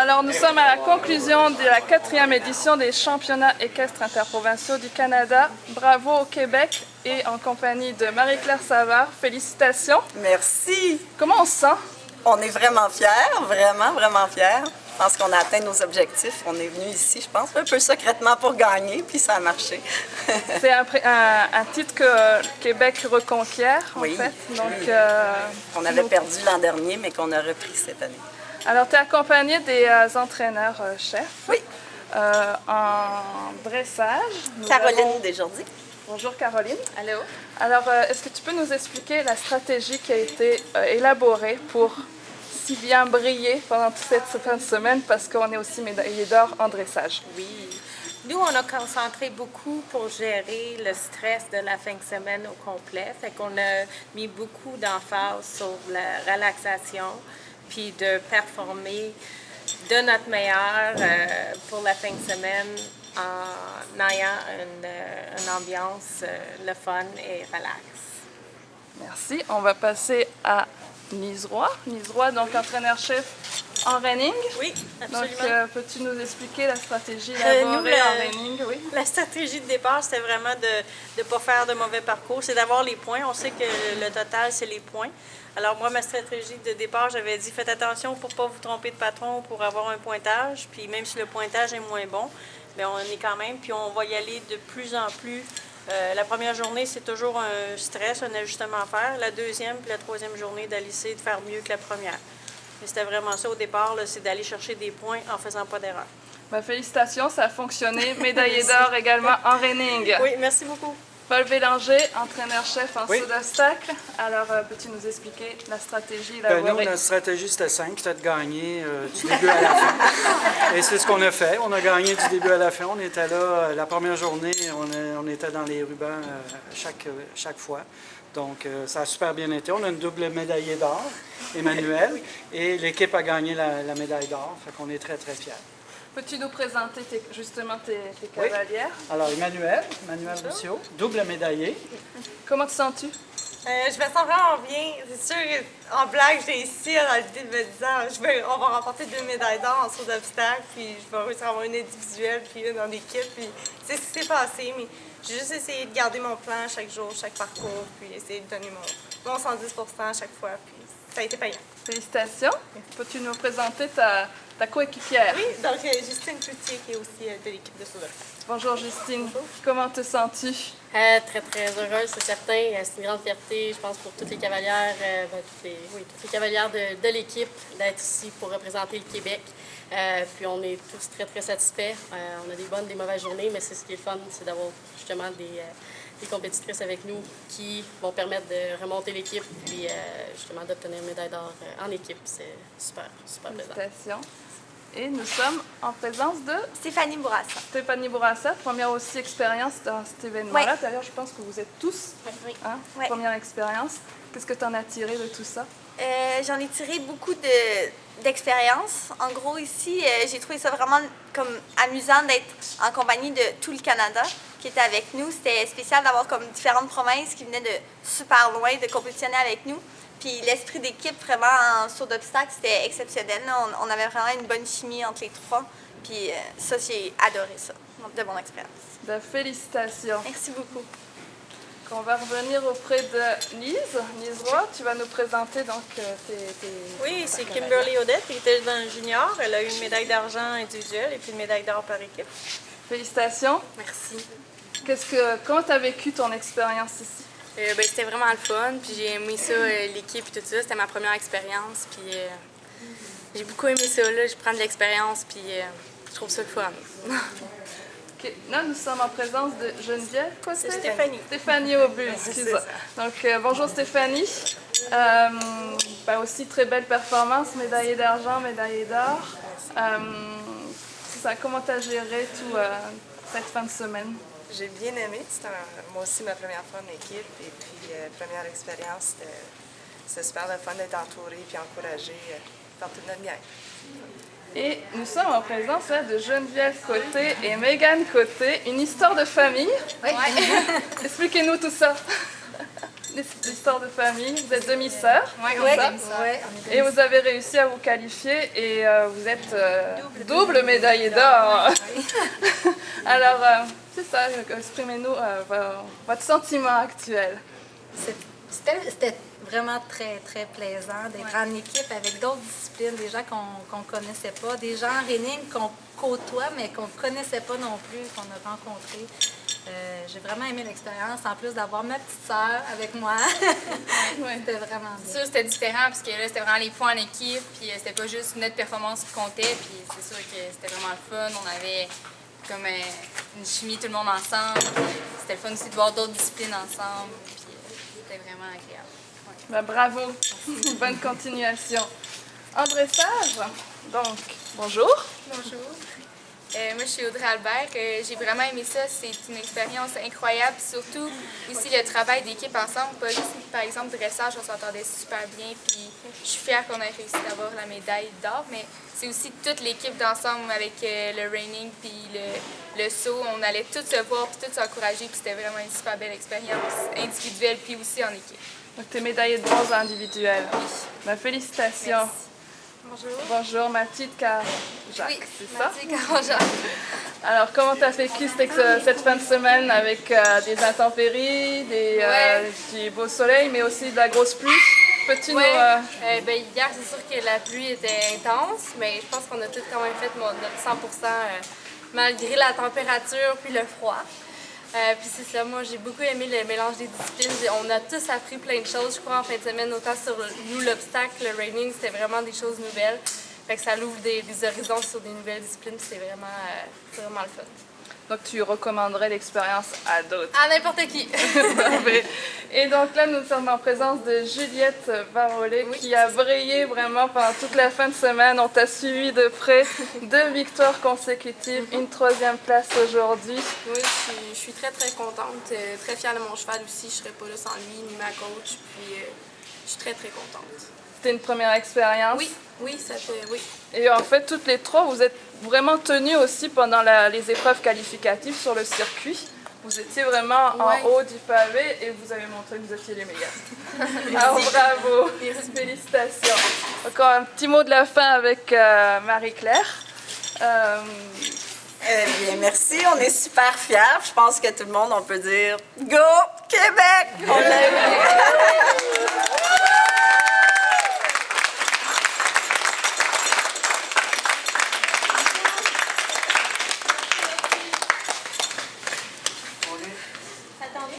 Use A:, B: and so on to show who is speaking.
A: Alors nous sommes à la conclusion de la 4e édition des championnats équestres interprovinciaux du Canada. Bravo au Québec et en compagnie de Marie-Claire Savard. Félicitations.
B: Merci.
A: Comment on se sent?
B: On est vraiment fiers, vraiment, vraiment fiers. Je pense qu'on a atteint nos objectifs. On est venu ici, je pense, un peu secrètement pour gagner, puis ça a marché.
A: C'est un titre que Québec reconquiert, en
B: oui,
A: fait. Donc,
B: oui. On avait perdu l'an dernier, mais qu'on a repris cette année.
A: Alors, tu es accompagnée des entraîneurs-chefs
B: oui.
A: En dressage.
B: Caroline Desjardins.
A: Bonjour Caroline.
C: Allô.
A: Alors, est-ce que tu peux nous expliquer la stratégie qui a été élaborée pour si bien briller pendant toute cette fin de semaine parce qu'on est aussi médaillé d'or en dressage?
C: Oui. Nous, on a concentré beaucoup pour gérer le stress de la fin de semaine au complet. Fait qu'on a mis beaucoup d'emphase sur la relaxation puis de performer de notre meilleur pour la fin de semaine en ayant une ambiance le fun et relax.
A: Merci. On va passer à Lise Roy. Lise Roy, donc entraîneur-chef en reining.
C: Oui, absolument.
A: Donc, peux-tu nous expliquer la stratégie élaborée en reining? Oui.
D: La stratégie de départ, c'était vraiment de ne pas faire de mauvais parcours. C'est d'avoir les points. On sait que le total, c'est les points. Alors moi, ma stratégie de départ, j'avais dit, faites attention pour ne pas vous tromper de patron pour avoir un pointage. Puis même si le pointage est moins bon, bien, on est quand même, puis on va y aller de plus en plus. La première journée, c'est toujours un stress, un ajustement à faire. La deuxième puis la troisième journée, d'aller essayer de faire mieux que la première. Et c'était vraiment ça au départ, c'est d'aller chercher des points en faisant pas d'erreur.
A: Ben, félicitations, ça a fonctionné. Médaillé d'or également en reining.
D: Oui, merci beaucoup.
A: Paul Bélanger, entraîneur-chef en
E: oui.
A: saut d'obstacle. Alors, peux-tu nous expliquer la stratégie élaborée?
E: Nous, notre stratégie, c'était simple, c'était de gagner du début à la fin. Et c'est ce qu'on a fait. On a gagné du début à la fin. On était là la première journée, on était dans les rubans chaque fois. Donc, ça a super bien été. On a une double médaillée d'or, Emmanuel, et l'équipe a gagné la médaille d'or. Fait qu'on est très, très fiers.
A: Peux-tu nous présenter justement tes cavalières?
E: Alors, Emmanuel Roussio, double médaillé.
A: Comment te sens-tu?
D: Je me sens vraiment bien. C'est sûr, en blague, j'ai ici dans l'idée de me disant, on va remporter 2 médailles d'or en saut d'obstacle, puis je vais réussir à avoir une individuelle, puis une en équipe. Puis c'est ce qui s'est passé, mais j'ai juste essayé de garder mon plan chaque jour, chaque parcours, puis essayer de donner mon 110% à chaque fois, puis ça a été payant.
A: Félicitations. Peux-tu nous présenter ta coéquipière?
D: Oui, donc Justine Cloutier, qui est aussi de l'équipe de saut d'obstacle.
A: Bonjour Justine. Comment te sens-tu?
F: Très, très heureuse, c'est certain. C'est une grande fierté, je pense, pour toutes les cavalières, toutes les cavalières de l'équipe d'être ici pour représenter le Québec. Puis on est tous très, très satisfaits. On a des bonnes, des mauvaises journées, mais c'est ce qui est le fun, c'est d'avoir justement des compétitrices avec nous qui vont permettre de remonter l'équipe puis justement d'obtenir une médaille d'or en équipe. C'est super, super plaisant.
A: Félicitations. Et nous sommes en présence de
G: Stéphanie Bourassa.
A: Stéphanie Bourassa, première aussi expérience dans cet événement-là.
G: Ouais.
A: D'ailleurs, je pense que vous êtes tous, hein,
G: Ouais.
A: première expérience. Qu'est-ce que tu en as tiré de tout ça?
G: J'en ai tiré beaucoup d'expérience. En gros, ici, j'ai trouvé ça vraiment comme amusant d'être en compagnie de tout le Canada qui était avec nous. C'était spécial d'avoir comme différentes provinces qui venaient de super loin de compétitionner avec nous. Puis l'esprit d'équipe vraiment en saut d'obstacle, c'était exceptionnel. On avait vraiment une bonne chimie entre les trois. Puis ça, j'ai adoré ça, de mon expérience.
A: Ben, félicitations.
G: Merci beaucoup.
A: On va revenir auprès de Lise. Lise Roy, tu vas nous présenter donc
D: Oui, c'est Kimberly Odette, qui était dans le junior. Elle a eu une médaille d'argent individuelle et puis une médaille d'or par équipe.
A: Félicitations.
C: Merci.
A: Comment tu as vécu ton expérience ici?
H: C'était vraiment le fun, puis j'ai aimé ça, l'équipe et tout ça. C'était ma première expérience, puis j'ai beaucoup aimé ça. Là, je prends de l'expérience, puis je trouve ça le fun.
A: OK. Là, nous sommes en présence de Geneviève. Quoi, c'est
D: Stéphanie.
A: Stéphanie Aubu, excuse-moi. Donc, bonjour Stéphanie. Aussi, très belle performance, médaillée d'argent, médaillée d'or. Comment tu as géré tout cette fin de semaine?
I: J'ai bien aimé. C'était moi aussi ma première fois en équipe. Et puis, première expérience, c'était super le fun d'être entouré et encouragé par toute notre gang.
A: Et nous sommes en présence de Geneviève Côté et Mégane Côté. Une histoire de famille.
G: Oui.
A: Expliquez-nous tout ça. l'histoire de famille. Vous êtes demi-sœurs.
H: Oui,
A: c'est ça?
H: Ouais.
A: Et vous avez réussi à vous qualifier et vous êtes double médaillé d'or. Alors, c'est ça, exprimez-nous votre sentiment actuel.
J: C'était vraiment très, très plaisant d'être en équipe avec d'autres disciplines, des gens qu'on ne connaissait pas, des gens en running qu'on côtoie, mais qu'on ne connaissait pas non plus, qu'on a rencontrés. J'ai vraiment aimé l'expérience, en plus d'avoir ma petite sœur avec moi. C'était vraiment bien.
H: C'est sûr, c'était différent, parce que là, c'était vraiment les points en équipe, puis c'était pas juste notre performance qui comptait, puis c'est sûr que c'était vraiment le fun. On avait comme une chimie, tout le monde ensemble. C'était le fun aussi de voir d'autres disciplines ensemble, puis c'était vraiment agréable.
A: Ben, bravo, bonne continuation. André Sage, donc, bonjour.
H: Bonjour. Moi, je suis Audrey Albert. J'ai vraiment aimé ça. C'est une expérience incroyable. Surtout aussi le travail d'équipe ensemble. Pas juste, par exemple, dressage, on s'entendait super bien. Puis je suis fière qu'on ait réussi d'avoir la médaille d'or. Mais c'est aussi toute l'équipe d'ensemble avec le reining puis le saut. On allait tous se voir puis tous s'encourager. Puis c'était vraiment une super belle expérience individuelle puis aussi en équipe.
A: Donc, tu es médaillée de bronze individuelle. Ben, félicitations.
H: Merci. Bonjour.
A: Bonjour, Mathilde Caron-Jacques,
H: Oui,
A: c'est ça?
H: Mathilde Caron-Jacques.
A: Alors, comment tu as vécu cette fin de semaine avec des intempéries, du beau soleil, mais aussi de la grosse pluie? Peux-tu nous...
F: Hier, c'est sûr que la pluie était intense, mais je pense qu'on a tous quand même fait notre 100% malgré la température puis le froid. Puis c'est ça, moi j'ai beaucoup aimé le mélange des disciplines. On a tous appris plein de choses, je crois, en fin de semaine, autant sur l'obstacle, le reining, c'était vraiment des choses nouvelles. Fait que ça l'ouvre des horizons sur des nouvelles disciplines, puis c'est vraiment le fun.
A: Donc tu recommanderais l'expérience à d'autres?
F: À n'importe qui!
A: Et donc là, nous sommes en présence de Juliette Barollet qui a brillé vraiment pendant toute la fin de semaine. On t'a suivi de près, 2 victoires consécutives, une 3e place aujourd'hui.
F: Oui, je suis très très contente, très fière de mon cheval aussi. Je serais pas là sans lui, ni ma coach, puis je suis très très contente.
A: C'était une première expérience?
F: Oui, ça fait, oui.
A: Et en fait, toutes les 3, vous êtes vraiment tenues aussi pendant les épreuves qualificatives sur le circuit. Vous étiez vraiment en haut du pavé et vous avez montré que vous étiez les meilleurs. Alors bravo, félicitations. Encore un petit mot de la fin avec Marie-Claire.
B: Eh bien, merci. On est super fiers. Je pense que tout le monde, on peut dire « Go Québec !» On l'a